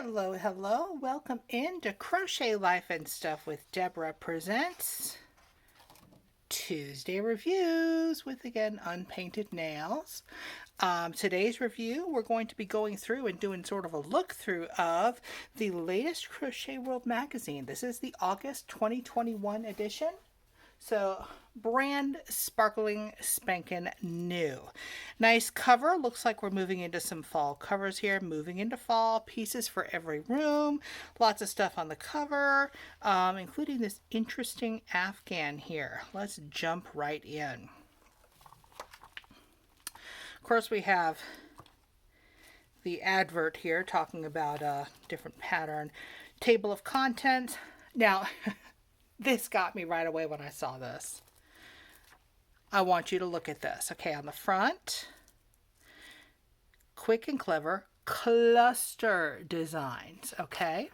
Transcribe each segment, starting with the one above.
Hello, hello. Welcome into Crochet Life and Stuff with Debra presents Tuesday Reviews with, again, unpainted nails. Today's review, we're going to be going through and doing sort of a look through of the latest Crochet World magazine. This is the August 2021 edition. So brand sparkling spanking new. Nice cover. Looks like we're moving into some fall covers here. Moving into fall. Pieces for every room. Lots of stuff on the cover, including this interesting afghan here. Let's jump right in. Of course, we have the advert here talking about a different pattern. Table of contents. Now, this got me right away when I saw this. I want you to look at this. Okay, on the front, quick and clever cluster designs. Okay.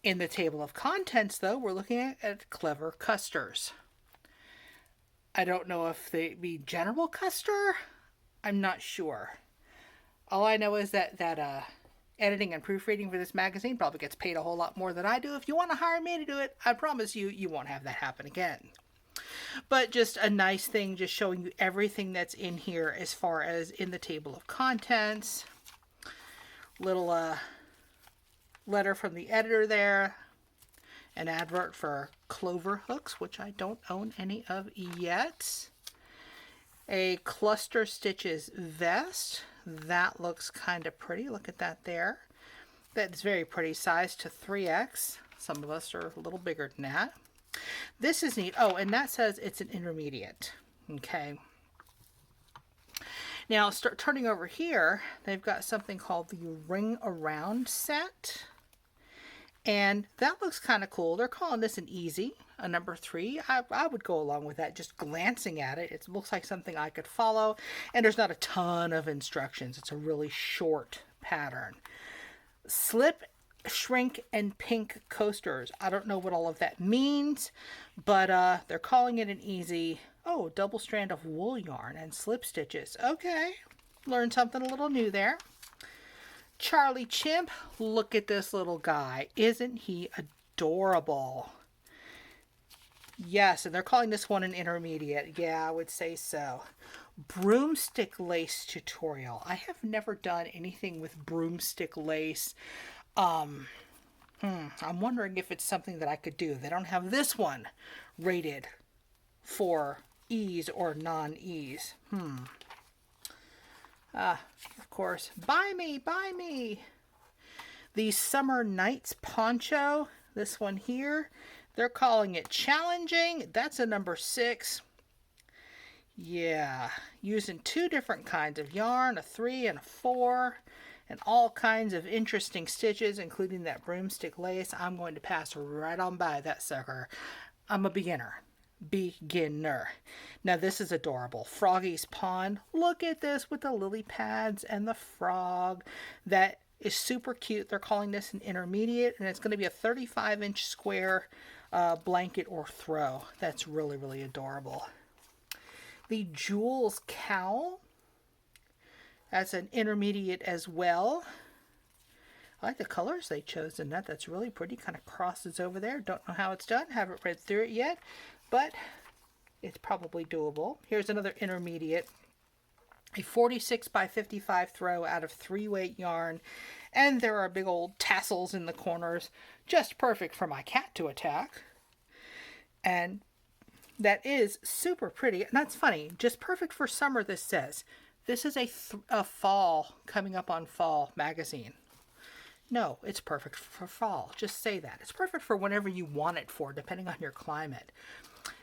In the table of contents, though, we're looking at clever clusters. I don't know if they be general cluster. I'm not sure. All I know is that editing and proofreading for this magazine probably gets paid a whole lot more than I do. If you want to hire me to do it, I promise you, you won't have that happen again. But just a nice thing, just showing you everything that's in here as far as in the table of contents. Little letter from the editor there. An advert for clover hooks, which I don't own any of yet. A cluster stitches vest. That looks kind of pretty. Look at that there. That's very pretty. Size to 3X. Some of us are a little bigger than that. This is neat. Oh, and that says it's an intermediate. Okay. Now, start turning over here. They've got something called the Ring Around set. And that looks kind of cool. They're calling this an easy, a number 3. I would go along with that. Just glancing at it, it looks like something I could follow. And there's not a ton of instructions. It's a really short pattern. Slip, shrink, and pink coasters. I don't know what all of that means, but they're calling it an easy. Oh, double strand of wool yarn and slip stitches. Okay, learned something a little new there. Charlie Chimp, look at this little guy. Isn't he adorable? Yes, and they're calling this one an intermediate. Yeah, I would say so. Broomstick lace tutorial. I have never done anything with broomstick lace. I'm wondering if it's something that I could do. They don't have this one rated for ease or non-ease. Of course, buy me, buy me. The Summer Nights poncho, this one here, they're calling it challenging. That's a number 6. Yeah, using 2 different kinds of yarn, a 3 and a 4, and all kinds of interesting stitches, including that broomstick lace. I'm going to pass right on by that sucker. I'm a beginner. Now this is adorable. Froggy's Pond. Look at this with the lily pads and the frog. That is super cute. They're calling this an intermediate, and it's going to be a 35-inch square blanket or throw. That's really, really adorable. The Jules Cowl. That's an intermediate as well. I like the colors they chose in that. That's really pretty. Kind of crosses over there. Don't know how it's done. Haven't read through it yet, but it's probably doable. Here's another intermediate. A 46 by 55 throw out of 3-weight yarn. And there are big old tassels in the corners. Just perfect for my cat to attack. And that is super pretty. And that's funny. Just perfect for summer, this says. This is a fall, coming up on fall magazine. No, it's perfect for fall. Just say that. It's perfect for whenever you want it for, depending on your climate.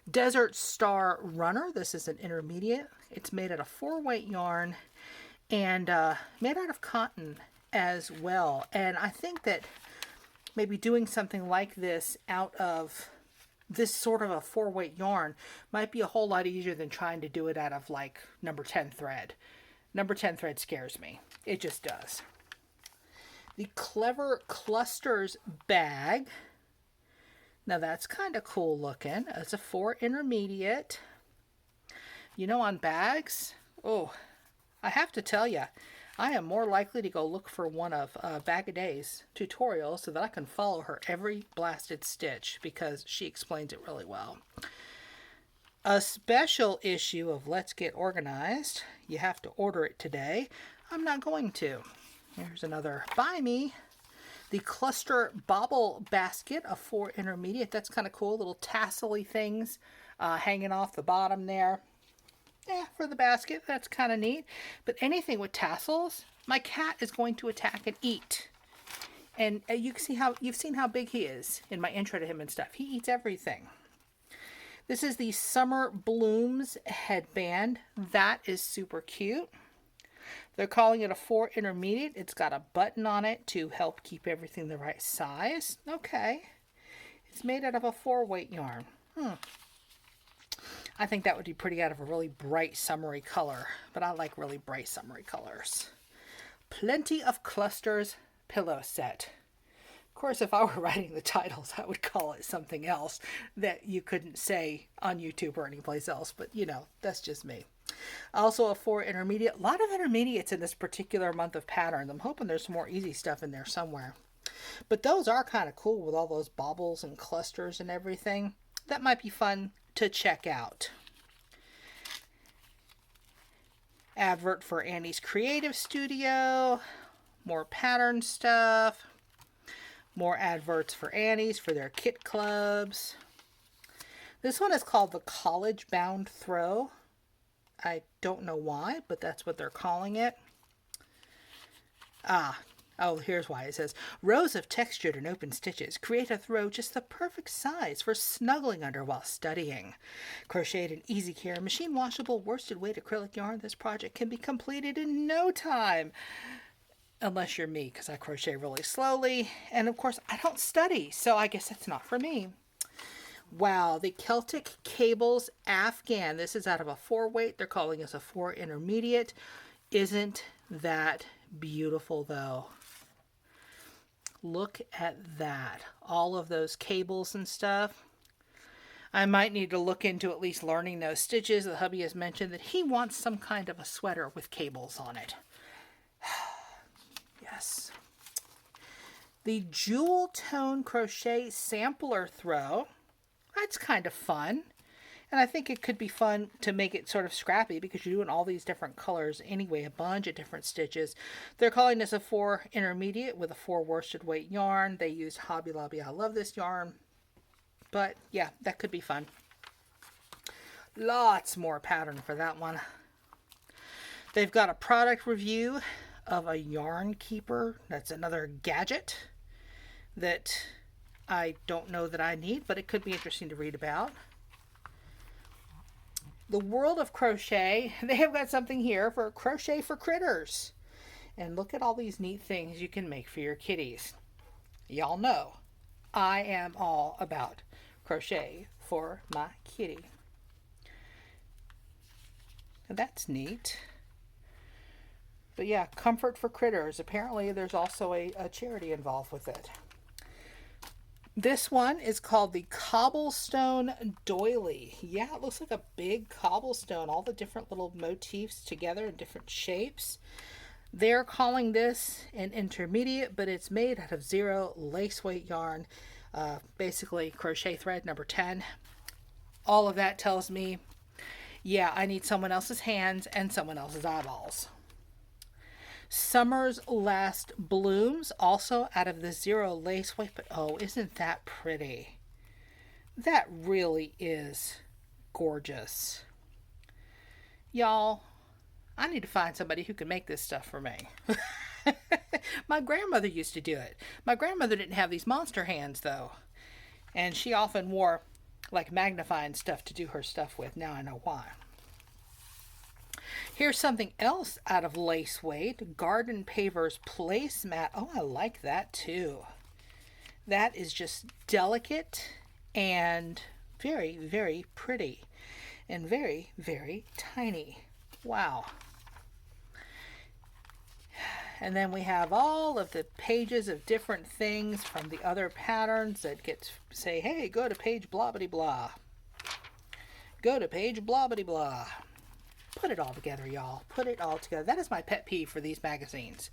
Desert Star Runner. This is an intermediate. It's made out of 4-weight yarn and made out of cotton as well. And I think that maybe doing something like this out of this sort of a 4-weight yarn might be a whole lot easier than trying to do it out of like number 10 thread. Number 10 thread scares me. It just does. The Clever Clusters bag. Now that's kind of cool looking. It's a 4 intermediate. You know, on bags, oh, I have to tell you, I am more likely to go look for one of Bag a Day's tutorials so that I can follow her every blasted stitch because she explains it really well. A special issue of Let's Get Organized. You have to order it today. I'm not going to. Here's another Buy Me. The Cluster Bobble Basket of 4 Intermediate. That's kind of cool. Little tassel-y things hanging off the bottom there. Yeah, for the basket. That's kind of neat. But anything with tassels, my cat is going to attack and eat. And you've seen how big he is in my intro to him and stuff. He eats everything. This is the Summer Blooms headband. That is super cute. They're calling it a 4 Intermediate. It's got a button on it to help keep everything the right size. Okay. It's made out of a 4-weight yarn. I think that would be pretty out of a really bright summery color, but I like really bright summery colors. Plenty of Clusters pillow set. Of course, if I were writing the titles, I would call it something else that you couldn't say on YouTube or anyplace else, but you know, that's just me. Also a 4 Intermediate. A lot of intermediates in this particular month of patterns. I'm hoping there's some more easy stuff in there somewhere. But those are kind of cool with all those bobbles and clusters and everything. That might be fun to check out. Advert for Annie's Creative Studio. More pattern stuff. More adverts for Annie's for their kit clubs. This one is called the College Bound Throw. I don't know why, but that's what they're calling it. Oh, here's why. It says, rows of textured and open stitches create a throw just the perfect size for snuggling under while studying. Crocheted in easy care, machine washable, worsted weight acrylic yarn, this project can be completed in no time. Unless you're me, because I crochet really slowly. And of course, I don't study, so I guess that's not for me. Wow, the Celtic Cables Afghan. This is out of a 4-weight. They're calling this a 4 Intermediate. Isn't that beautiful, though? Look at that. All of those cables and stuff. I might need to look into at least learning those stitches. The hubby has mentioned that he wants some kind of a sweater with cables on it. Yes. The Jewel Tone Crochet Sampler Throw. That's kind of fun. And I think it could be fun to make it sort of scrappy because you're doing all these different colors anyway, a bunch of different stitches. They're calling this a 4 Intermediate with a 4 worsted weight yarn. They used Hobby Lobby. I love this yarn. But yeah, that could be fun. Lots more pattern for that one. They've got a product review of a yarn keeper. That's another gadget that I don't know that I need, but it could be interesting to read about. The World of Crochet, they have got something here for Crochet for Critters. And look at all these neat things you can make for your kitties. Y'all know I am all about crochet for my kitty. And that's neat. But yeah, Comfort for Critters. Apparently there's also a charity involved with it. This one is called the Cobblestone Doily. Yeah, it looks like a big cobblestone. All the different little motifs together in different shapes. They're calling this an intermediate, but it's made out of 0 lace weight yarn. Basically crochet thread number 10. All of that tells me, yeah, I need someone else's hands and someone else's eyeballs. Summer's Last Blooms, also out of the 0 lace weight, but oh, isn't that pretty? That really is gorgeous. Y'all, I need to find somebody who can make this stuff for me. My grandmother used to do it. My grandmother didn't have these monster hands, though. And she often wore, like, magnifying stuff to do her stuff with. Now I know why. Here's something else out of lace weight. Garden Pavers Placemat. Oh, I like that too. That is just delicate and very, very pretty. And very, very tiny. Wow. And then we have all of the pages of different things from the other patterns that say, hey, go to page blah blah blah. Go to page blah blah blah. Put it all together, y'all. Put it all together. That is my pet peeve for these magazines.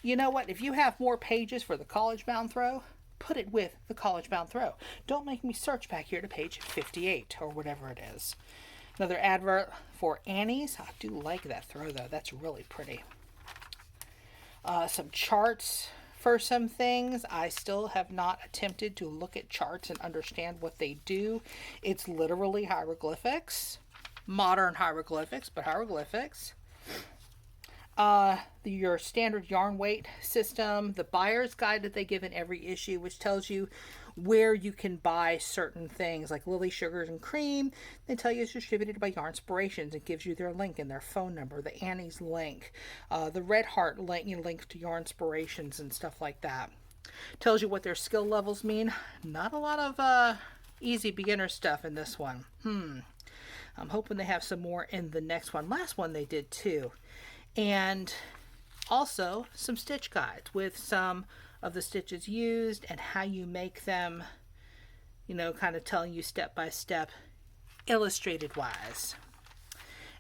You know what? If you have more pages for the college bound throw, put it with the college bound throw. Don't make me search back here to page 58 or whatever it is. Another advert for Annie's. I do like that throw though. That's really pretty. Some charts for some things. I still have not attempted to look at charts and understand what they do. It's literally hieroglyphics. Modern hieroglyphics, but hieroglyphics. Your standard yarn weight system, the buyer's guide that they give in every issue, which tells you where you can buy certain things like Lily Sugars and Cream. They tell you it's distributed by Yarnspirations. It gives you their link and their phone number, the Annie's link, the Red Heart link, link to Yarnspirations and stuff like that. Tells you what their skill levels mean. Not a lot of easy beginner stuff in this one. I'm hoping they have some more in the next one. Last one they did too. And also some stitch guides with some of the stitches used and how you make them, you know, kind of telling you step by step, illustrated wise.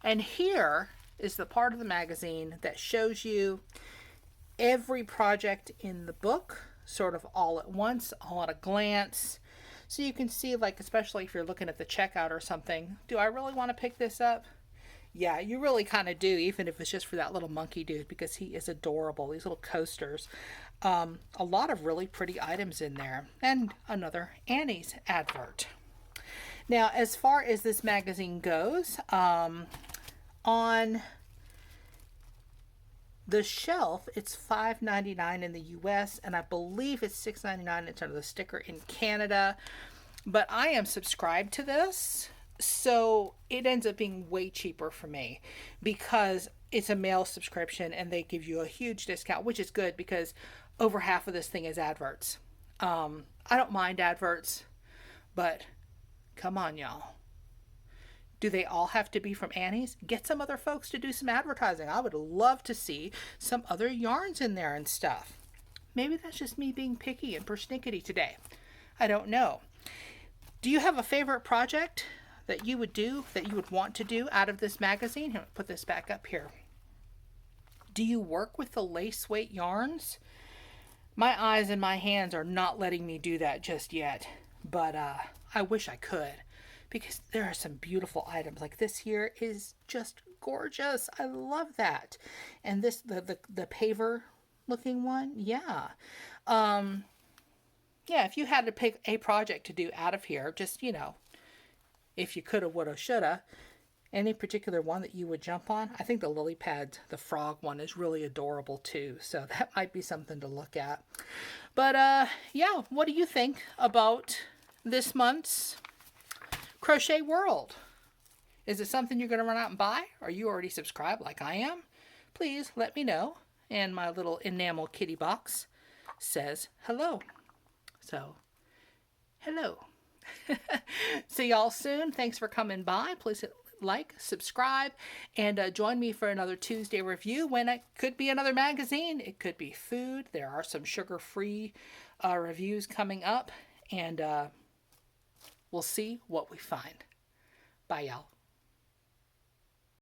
And here is the part of the magazine that shows you every project in the book, sort of all at once, all at a glance. So you can see, like, especially if you're looking at the checkout or something, do I really want to pick this up? Yeah, you really kind of do, even if it's just for that little monkey dude, because he is adorable. These little coasters. A lot of really pretty items in there. And another Annie's advert. Now, as far as this magazine goes, on the shelf, it's $5.99 in the US, and I believe it's $6.99 in terms of the sticker in Canada. But I am subscribed to this, so it ends up being way cheaper for me because it's a mail subscription and they give you a huge discount, which is good because over half of this thing is adverts. I don't mind adverts, but come on, y'all. Do they all have to be from Annie's? Get some other folks to do some advertising. I would love to see some other yarns in there and stuff. Maybe that's just me being picky and persnickety today. I don't know. Do you have a favorite project that you would do, that you would want to do out of this magazine? Here, put this back up here. Do you work with the lace weight yarns? My eyes and my hands are not letting me do that just yet, but I wish I could because there are some beautiful items. Like this here is just gorgeous. I love that. And this, the paver looking one, yeah. Yeah, if you had to pick a project to do out of here, just, you know, if you coulda, woulda, shoulda, any particular one that you would jump on? I think the lily pad, the frog one, is really adorable too. So that might be something to look at. But yeah, what do you think about this month's Crochet World? Is it something you're going to run out and buy? Are you already subscribed like I am? Please let me know. And my little enamel kitty box says hello. So, hello. See y'all soon. Thanks for coming by. Please hit like, subscribe, and join me for another Tuesday review when it could be another magazine. It could be food. There are some sugar-free reviews coming up, and we'll see what we find. Bye, y'all.